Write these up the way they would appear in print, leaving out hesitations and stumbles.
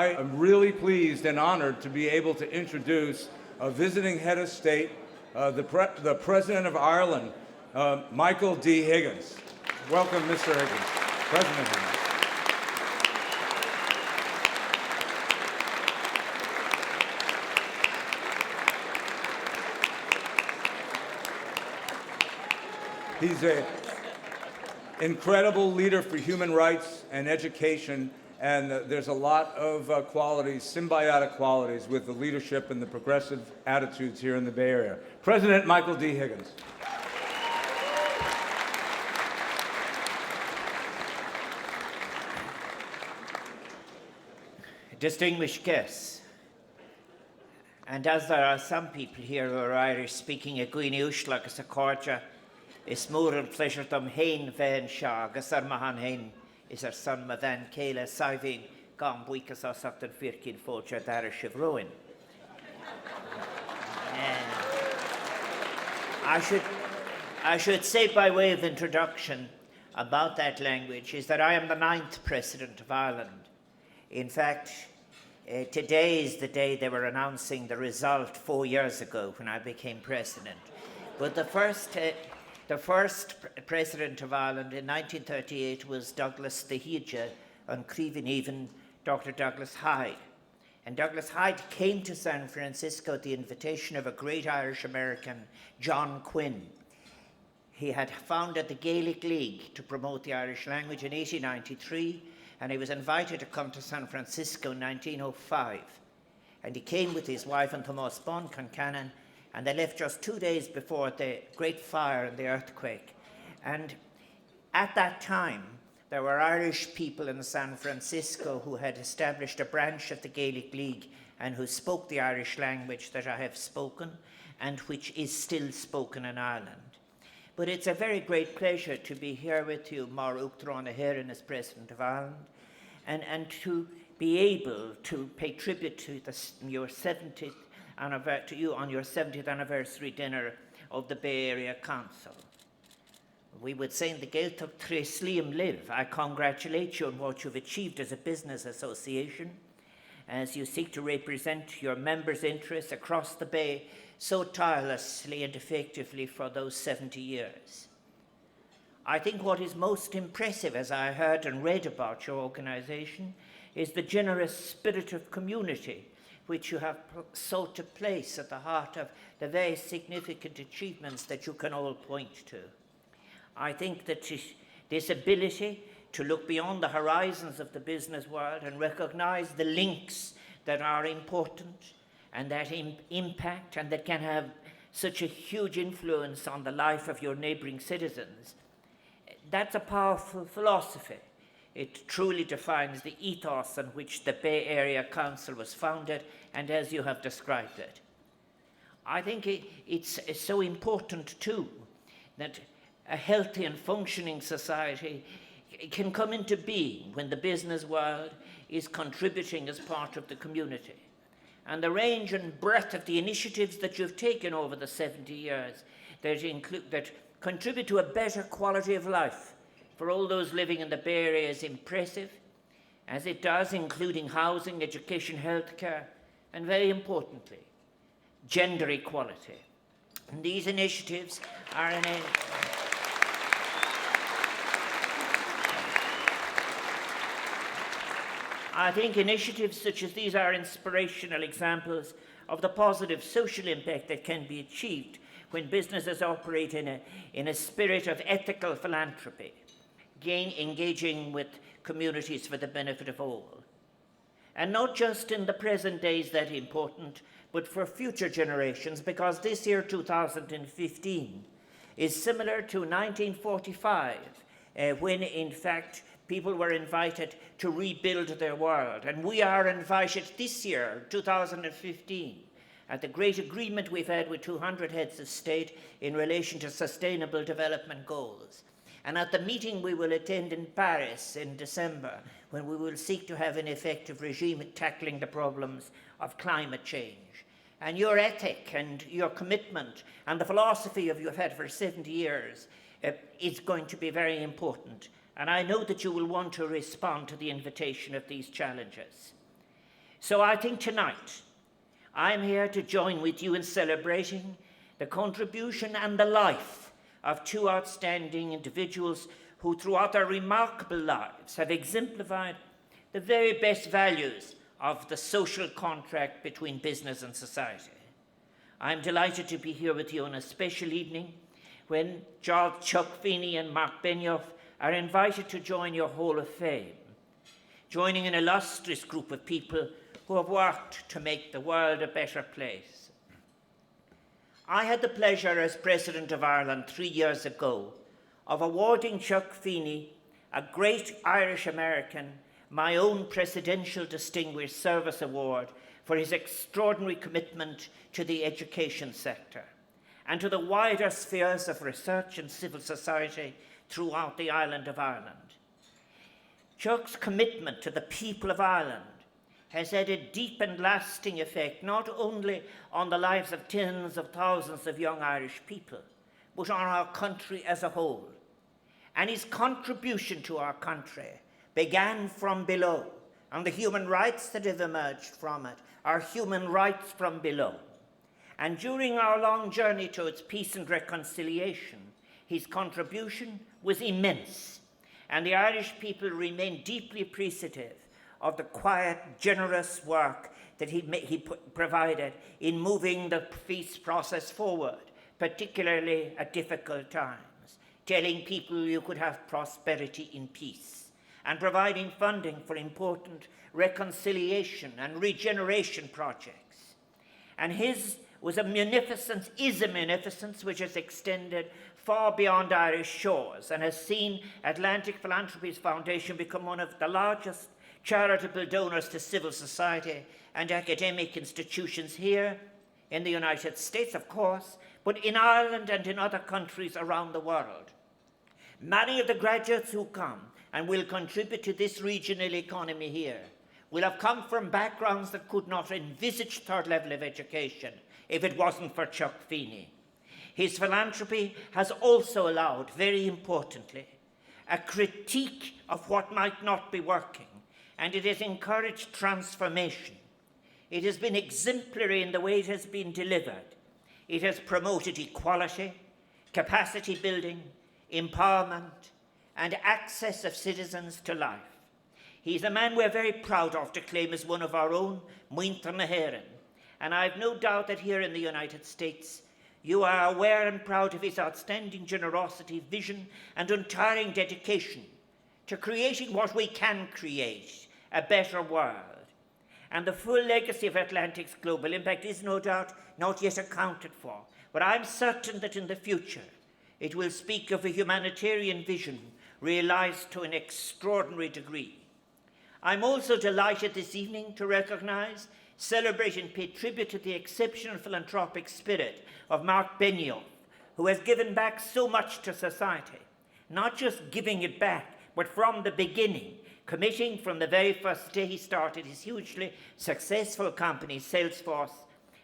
I am really pleased and honored to be able to introduce a visiting head of state, the President of Ireland, Michael D Higgins. Welcome, Mr. Higgins. President Higgins. He's an incredible leader for human rights and education, and there's a lot of qualities, symbiotic qualities, with the leadership and the progressive attitudes here in the Bay Area. President Michael D. Higgins. Distinguished guests, and as there are some people here who are Irish speaking a Gwine Ushlag as a Corja, is more and pleasure them hain ven shag as mahan hain is our son Mavan Kayla Siving gam buikas as after Firkin Focha Dara Chevroin. I should say by way of introduction about that language is that I am the 9th President of Ireland. In fact, today is the day they were announcing the result 4 years ago when I became President. But the first President of Ireland in 1938 was Douglas the Hija and Creevin even Dr. Douglas Hyde. And Douglas Hyde came to San Francisco at the invitation of a great Irish American, John Quinn. He had founded the Gaelic League to promote the Irish language in 1893, and he was invited to come to San Francisco in 1905. And he came with his wife and Thomas Bon Concannon, and they left just 2 days before the Great Fire and the earthquake. And at that time, there were Irish people in San Francisco who had established a branch of the Gaelic League and who spoke the Irish language that I have spoken and which is still spoken in Ireland. But it's a very great pleasure to be here with you, Mar Uachtaráin Ahéireann, as President of Ireland, and to be able to pay tribute to your 70th to you on your 70th anniversary dinner of the Bay Area Council. We would say in the Gaeltacht Tres Liam Live, I congratulate you on what you've achieved as a business association as you seek to represent your members' interests across the Bay so tirelessly and effectively for those 70 years. I think what is most impressive, as I heard and read about your organisation, is the generous spirit of community which you have sought to place at the heart of the very significant achievements that you can all point to. I think that this ability to look beyond the horizons of the business world and recognize the links that are important and that impact and that can have such a huge influence on the life of your neighboring citizens, that's a powerful philosophy. It truly defines the ethos on which the Bay Area Council was founded and as you have described it. I think it's so important too that a healthy and functioning society can come into being when the business world is contributing as part of the community. And the range and breadth of the initiatives that you've taken over the 70 years that contribute to a better quality of life for all those living in the Bay Area is impressive, as it does, including housing, education, healthcare, and very importantly, gender equality. And these initiatives are I think initiatives such as these are inspirational examples of the positive social impact that can be achieved when businesses operate in a spirit of ethical philanthropy, engaging with communities for the benefit of all. And not just in the present day is that important, but for future generations, because this year, 2015, is similar to 1945, when in fact people were invited to rebuild their world. And we are invited this year, 2015, at the great agreement we've had with 200 heads of state in relation to sustainable development goals. And at the meeting we will attend in Paris in December, when we will seek to have an effective regime at tackling the problems of climate change. And your ethic and your commitment and the philosophy you've had for 70 years is going to be very important. And I know that you will want to respond to the invitation of these challenges. So I think tonight I'm here to join with you in celebrating the contribution and the life of two outstanding individuals who throughout their remarkable lives have exemplified the very best values of the social contract between business and society. I'm delighted to be here with you on a special evening when Charles Chuck Feeney and Mark Benioff are invited to join your Hall of Fame, joining an illustrious group of people who have worked to make the world a better place. I had the pleasure as President of Ireland 3 years ago of awarding Chuck Feeney, a great Irish American, my own Presidential Distinguished Service Award for his extraordinary commitment to the education sector and to the wider spheres of research and civil society throughout the island of Ireland. Chuck's commitment to the people of Ireland has had a deep and lasting effect not only on the lives of tens of thousands of young Irish people, but on our country as a whole. And his contribution to our country began from below, and the human rights that have emerged from it are human rights from below. And during our long journey towards peace and reconciliation, his contribution was immense, and the Irish people remain deeply appreciative of the quiet, generous work that he provided in moving the peace process forward, particularly at difficult times, telling people you could have prosperity in peace, and providing funding for important reconciliation and regeneration projects. And his is a munificence which has extended far beyond Irish shores and has seen Atlantic Philanthropies Foundation become one of the largest charitable donors to civil society and academic institutions here in the United States, of course, but in Ireland and in other countries around the world. Many of the graduates who come and will contribute to this regional economy here will have come from backgrounds that could not envisage third level of education if it wasn't for Chuck Feeney. His philanthropy has also allowed, very importantly, a critique of what might not be working, and it has encouraged transformation. It has been exemplary in the way it has been delivered. It has promoted equality, capacity building, empowerment, and access of citizens to life. He's a man we're very proud of to claim as one of our own, Muintir na hÉireann, and I've no doubt that here in the United States, you are aware and proud of his outstanding generosity, vision, and untiring dedication to creating what we can create, a better world. And the full legacy of Atlantic's global impact is no doubt not yet accounted for, but I'm certain that in the future it will speak of a humanitarian vision realized to an extraordinary degree. I'm also delighted this evening to recognize, celebrate and pay tribute to the exceptional philanthropic spirit of Mark Benioff, who has given back so much to society, not just giving it back, but from the beginning, committing from the very first day he started his hugely successful company, Salesforce,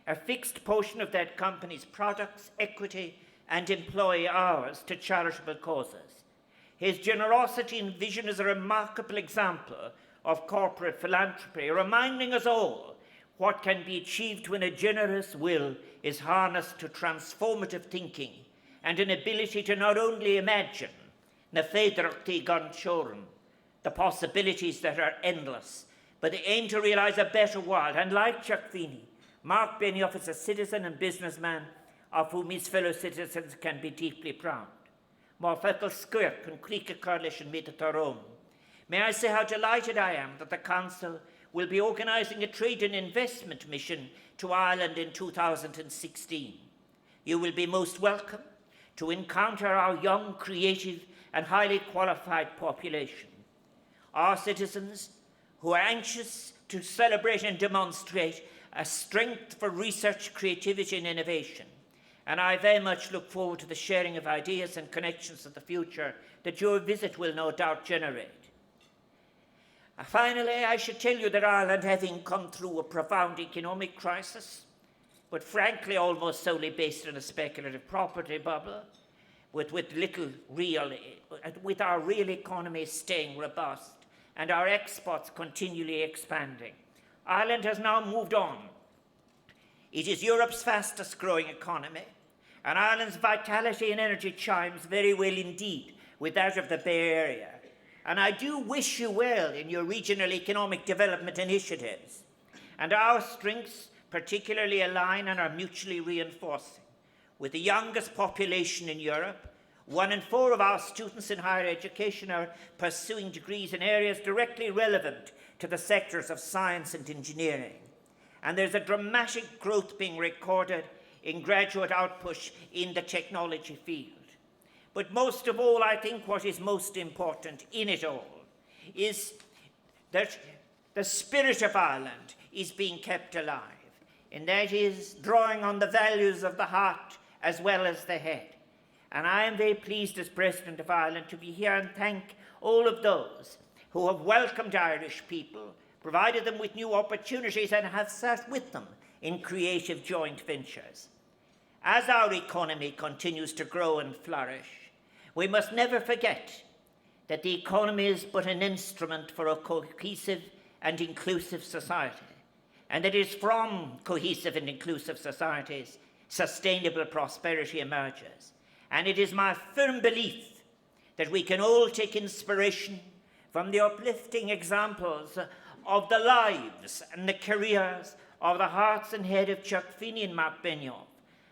a fixed portion of that company's products, equity, and employee hours to charitable causes. His generosity and vision is a remarkable example of corporate philanthropy, reminding us all what can be achieved when a generous will is harnessed to transformative thinking and an ability to not only imagine na féidirachtaí gan teorann, the possibilities that are endless, but they aim to realize a better world. And like Chuck Feeney, Mark Benioff is a citizen and businessman of whom his fellow citizens can be deeply proud. Má feicil scuirc an clíocha coalition made at our own. May I say how delighted I am that the Council will be organising a trade and investment mission to Ireland in 2016. You will be most welcome to encounter our young, creative and highly qualified population. Our citizens who are anxious to celebrate and demonstrate a strength for research, creativity and innovation. And I very much look forward to the sharing of ideas and connections of the future that your visit will no doubt generate. Finally, I should tell you that Ireland, having come through a profound economic crisis, but frankly almost solely based on a speculative property bubble, with our real economy staying robust and our exports continually expanding, Ireland has now moved on. It is Europe's fastest growing economy, and Ireland's vitality and energy chimes very well indeed with that of the Bay Area. And I do wish you well in your regional economic development initiatives. And our strengths particularly align and are mutually reinforcing. With the youngest population in Europe, 1 in 4 of our students in higher education are pursuing degrees in areas directly relevant to the sectors of science and engineering. And there's a dramatic growth being recorded in graduate output in the technology field. But most of all, I think what is most important in it all is that the spirit of Ireland is being kept alive, and that is drawing on the values of the heart as well as the head. And I am very pleased as President of Ireland to be here and thank all of those who have welcomed Irish people, provided them with new opportunities, and have sat with them in creative joint ventures. As our economy continues to grow and flourish, we must never forget that the economy is but an instrument for a cohesive and inclusive society, and that it is from cohesive and inclusive societies sustainable prosperity emerges. And it is my firm belief that we can all take inspiration from the uplifting examples of the lives and the careers of the hearts and head of Chuck Feeney and Mark Benioff,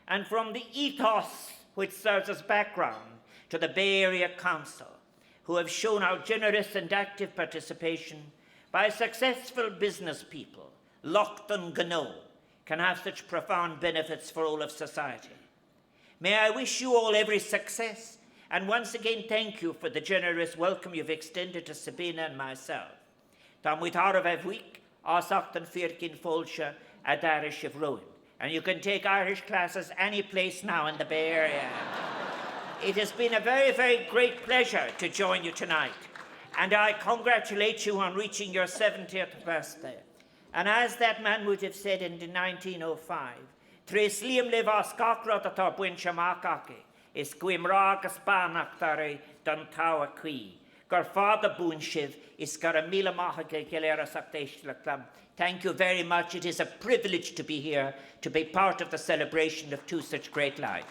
and from the ethos which serves as background to the Bay Area Council, who have shown our generous and active participation by successful business people, Lochtan Gano, can have such profound benefits for all of society. May I wish you all every success, and once again thank you for the generous welcome you've extended to Sabina and myself. Tam with Arv week, Osachtan Firkin Folsha at Irish of Rowan. And you can take Irish classes any place now in the Bay Area. It has been a very, very great pleasure to join you tonight, and I congratulate you on reaching your 70th birthday. And as that man would have said in 1905, Tres liam le vas gakrod at our buin shamakaki, is gwimrag as banachtari dun tawa qui. Gar father bunshiv is gar a mila mahake gelera saktesh. Thank you very much. It is a privilege to be here, to be part of the celebration of two such great lives.